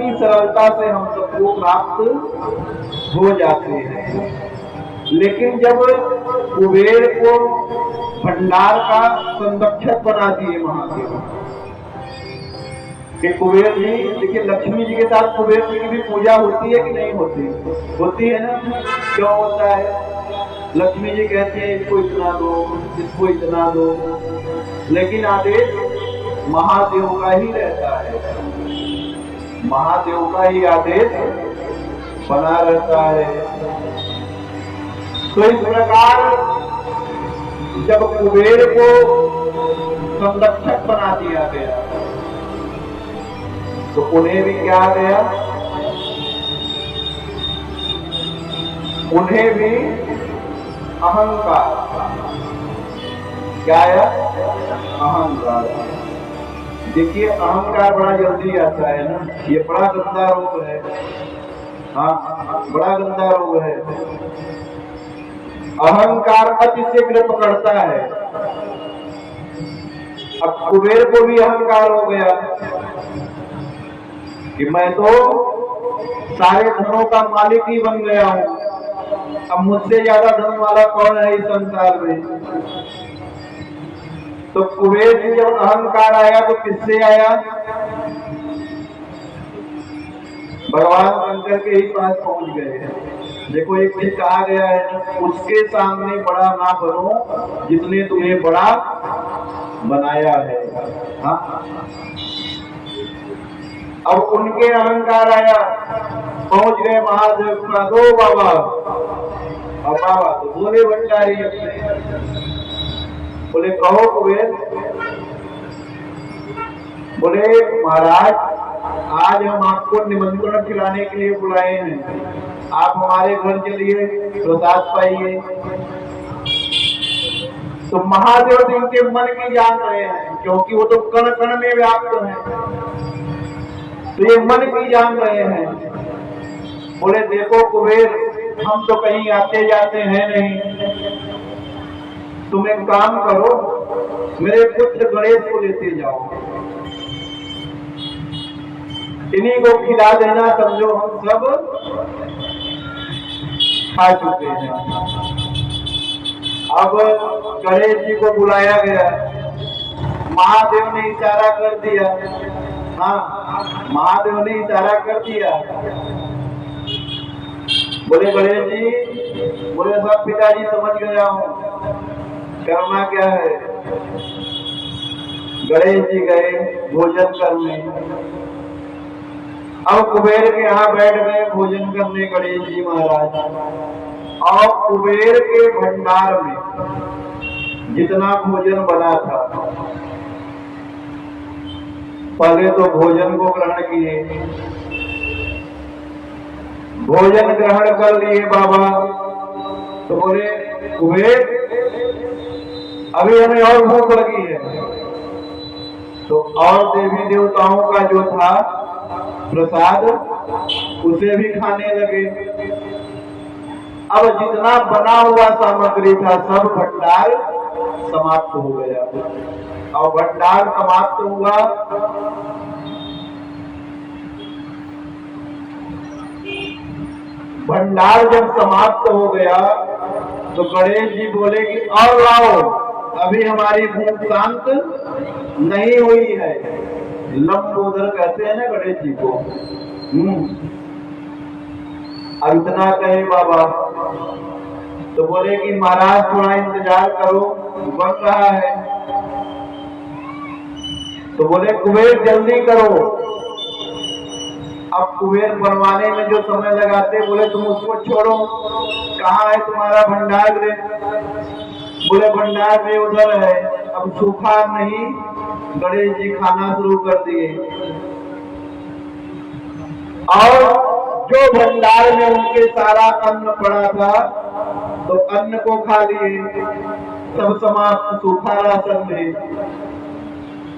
इतनी सरलता से हम सबको प्राप्त हो जाते हैं। लेकिन जब कुबेर को भंडार का संरक्षक बना दिए महादेव कि कुबेर जी, देखिए लक्ष्मी जी के साथ कुबेर जी की भी पूजा होती है कि नहीं होती? होती है ना? क्यों होता है? लक्ष्मी जी कहती है इसको इतना दो, इसको इतना दो, लेकिन आदेश महादेव का ही रहता है, महादेव का ही आदेश बना रहता है। तो इस प्रकार जब कुबेर को संरक्षक बना दिया गया तो उन्हें भी क्या गया? उन्हें भी अहंकार। क्या आया? अहंकार। देखिए अहंकार बड़ा जल्दी आता है ना, ये बड़ा गंदा रोग है। हाँ, बड़ा गंदा रोग है। अहंकार अति शीघ्र पकड़ता है। अब कुबेर को भी अहंकार हो गया कि मैं तो सारे धनों का मालिक ही बन गया हूं, अब मुझसे ज्यादा धन वाला कौन है इस संसार में? तो कुबेर से जब अहंकार आया तो किससे आया? भगवान शंकर के ही पास पहुंच गए हैं। देखो एक चीज कहा गया है, उसके सामने बड़ा ना बनो जिसने तुम्हें बड़ा बनाया है। हाँ? अब उनके अहंकार आया, पहुंच गए महादेव के पास। ओ बाबा, और बाबा तो बोले भंडारी अपने, बोले कहो कुबेर। बोले महाराज, आज हम आपको निमंत्रण खिलाने के लिए बुलाए हैं, आप हमारे घर चलिए, प्रसाद पाइए। तो महादेव तो इनके मन की जान रहे हैं, क्योंकि वो तो कण कण में व्याप्त हैं, तो ये मन की जान रहे हैं। बोले देखो कुबेर, हम तो कहीं आते जाते हैं नहीं, तुम एक काम करो, मेरे पुत्र गणेश को लेते जाओ, इन्हीं को खिला देना, समझो हम सब खा चुके हैं। अब गणेश जी को बुलाया गया, महादेव ने इशारा कर दिया। हाँ, महादेव ने इशारा कर दिया। बोले गणेश जी, बोले सब पिताजी समझ गया हूं, करना क्या है? गणेश जी गए भोजन करने। अब कुबेर के यहाँ बैठ गए भोजन करने गणेश जी महाराज, और कुबेर के भंडार में जितना भोजन बना था, पहले तो भोजन को ग्रहण किए, भोजन ग्रहण कर लिए बाबा। तो बोले कुबेर, अभी हमें और भूख लगी है। तो और देवी देवताओं का जो था प्रसाद, उसे भी खाने लगे। अब जितना बना हुआ सामग्री था सब भंडार समाप्त हो गया, और भंडार समाप्त हुआ भंडार जब समाप्त हो गया तो गणेश जी बोले कि और लाओ, अभी हमारी भूख शांत नहीं हुई है। लंबोदर कहते हैं ना गणेश जी को। अब इतना कहे बाबा, तो बोले कि महाराज थोड़ा इंतजार करो, बन रहा है। तो बोले कुबेर जल्दी करो। अब कुबेर बनवाने में जो समय लगाते, बोले तुम उसको छोड़ो, कहाँ है तुम्हारा भंडार गृह? बोले भंडार में उधर है। अब सूखा नहीं, गणेश जी खाना शुरू कर दिए, और जो भंडार में उनके सारा अन्न पड़ा था तो अन्न को खा लिए, सब समाप्त, सूखा राशन में,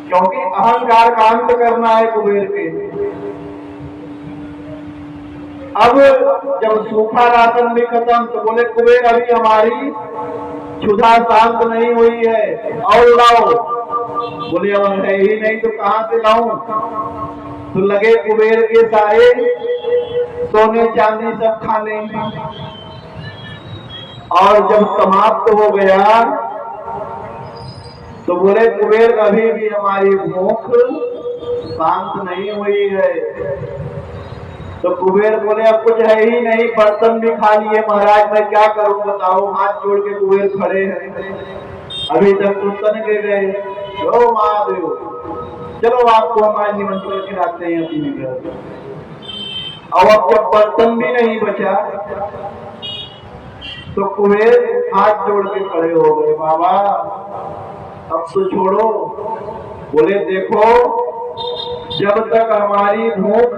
क्योंकि अहंकार का अंत करना है कुबेर के। अब जब सूखा राशन भी खत्म तो बोले कुबेर अभी हमारी क्षुधा शांत नहीं हुई है, और लाओ। बोले अब है ही नहीं तो कहां से लाऊं? तो लगे कुबेर के सारे सोने चांदी सब खाने। और जब समाप्त हो गया तो बोले कुबेर अभी भी हमारी भूख शांत नहीं हुई है। तो कुबेर बोले अब कुछ है ही नहीं, बर्तन भी खा लिए महाराज, मैं क्या करूं बताओ। हाथ जोड़ के कुबेर खड़े हैं, अभी तक तो तन के गए। ओ महादेव, चलो आपको हमारे निमंत्रण खिलाते हैं अपने घर। अब जब बर्तन भी नहीं बचा तो कुबेर हाथ जोड़ के खड़े हो गए, बाबा अब तो छोड़ो। बोले देखो, जब तक हमारी भूख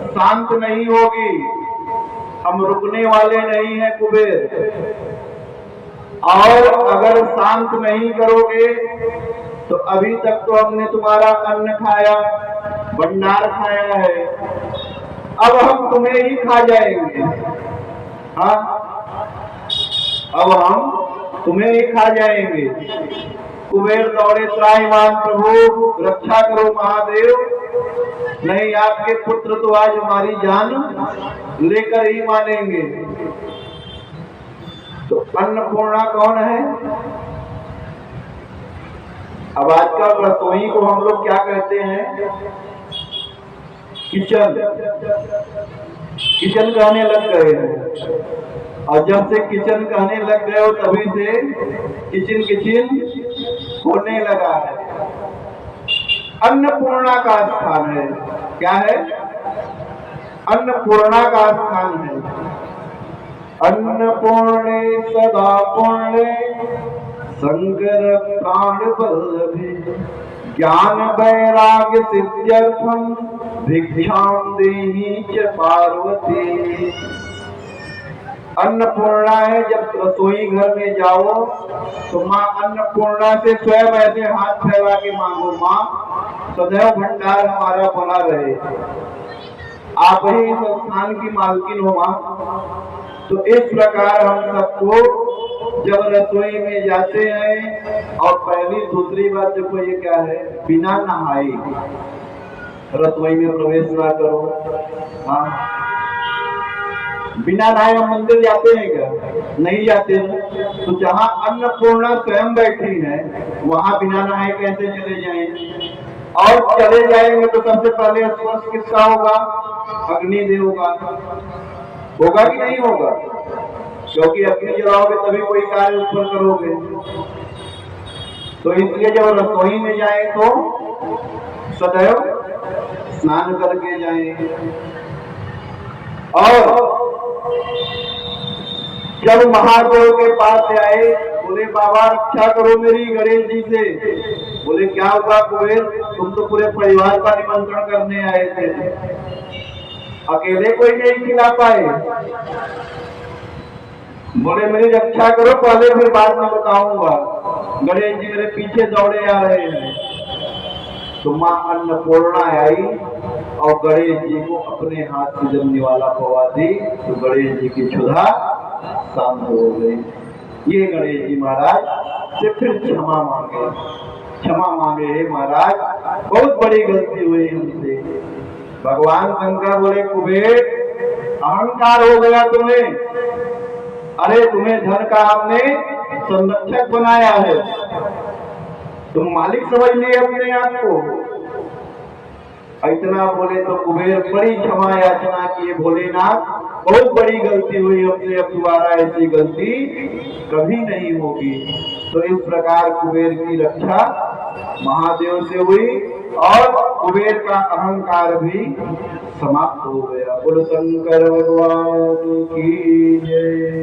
शांत नहीं होगी हम रुकने वाले नहीं हैं कुबेर। और अगर शांत नहीं करोगे तो अभी तक तो हमने तुम्हारा अन्न खाया, भंडार खाया है, अब हम तुम्हें ही खा जाएंगे। हाँ, अब हम तुम्हें ही खा जाएंगे। कुबेर दौड़े, त्राहिमाम प्रभु रक्षा करो महादेव, नहीं आपके पुत्र तो आज हमारी जान लेकर ही मानेंगे। तो अन्नपूर्णा कौन है? अब आजकल रसोई को हम लोग क्या कहते हैं? किचन। किचन कहने लग गए हैं। और जब से किचन कहने लग गए हो तभी से किचन किचन होने लगा है। अन्नपूर्णा का स्थान है। क्या है? अन्नपूर्णा का स्थान है। अन्नपूर्णे सदा पूर्णे शंकर प्राण वल्लभे ज्ञान वैराग्य सिद्ध्यर्थम भिक्षाम देहि च पार्वती। अन्नपूर्णा है। जब रसोई घर में जाओ तो माँ अन्नपूर्णा से स्वयं ऐसे हाथ फैला के मांगो, माँ सदैव भंडार हमारा बना रहे, आप ही इस स्थान की मालकिन हो माँ। तो इस प्रकार हम सबको जब रसोई में जाते हैं, और पहली दूसरी बात देखो ये क्या है, बिना नहाए रसोई में प्रवेश ना करो। हाँ, बिना नहाए हम मंदिर जाते हैं क्या? नहीं जाते हैं। तो जहाँ अन्नपूर्णा स्वयं बैठी है वहां बिना नहाए कैसे चले जाएंगे? और चले जाएंगे तो सबसे पहले स्पर्श किसका होगा? अग्निदेव का होगा कि नहीं होगा? क्योंकि अग्नि जलाओगे तभी कोई कार्य उस पर करोगे। तो इसलिए जब रसोई में जाए तो सदैव स्नान करके जाए। और जब महादेव के पास आए, बोले बाबा रक्षा करो मेरी गणेश जी से। बोले क्या हुआ कुबेर, तुम तो पूरे परिवार का निमंत्रण करने आए थे, अकेले कोई नहीं खिला पाए। बोले मेरी रक्षा करो पहले, फिर बाद में बताऊंगा। गणेश जी मेरे पीछे दौड़े आ रहे हैं। तो माँ अन्नपूर्णा आई और गणेश जी को अपने हाथ से जब निवाला पवा दी तो गणेश जी की क्षुधा शांत हो गई। ये गणेश जी महाराज से फिर क्षमा मांगे, क्षमा मांगे, हे महाराज बहुत बड़ी गलती हुई हमसे। भगवान शंकर बोले कुबेर अहंकार हो गया तुम्हें, अरे तुम्हें धन का हमने संरक्षक बनाया है, तुम मालिक समझ लिए अपने आप को। इतना बोले तो कुबेर बड़ी क्षमा याचना किए, भोलेनाथ बहुत बड़ी गलती हुई हमसे, अब दोबारा ऐसी गलती कभी नहीं होगी। तो इस प्रकार कुबेर की रक्षा महादेव से हुई और कुबेर का अहंकार भी समाप्त हो गया। बोलो शंकर भगवान की जय।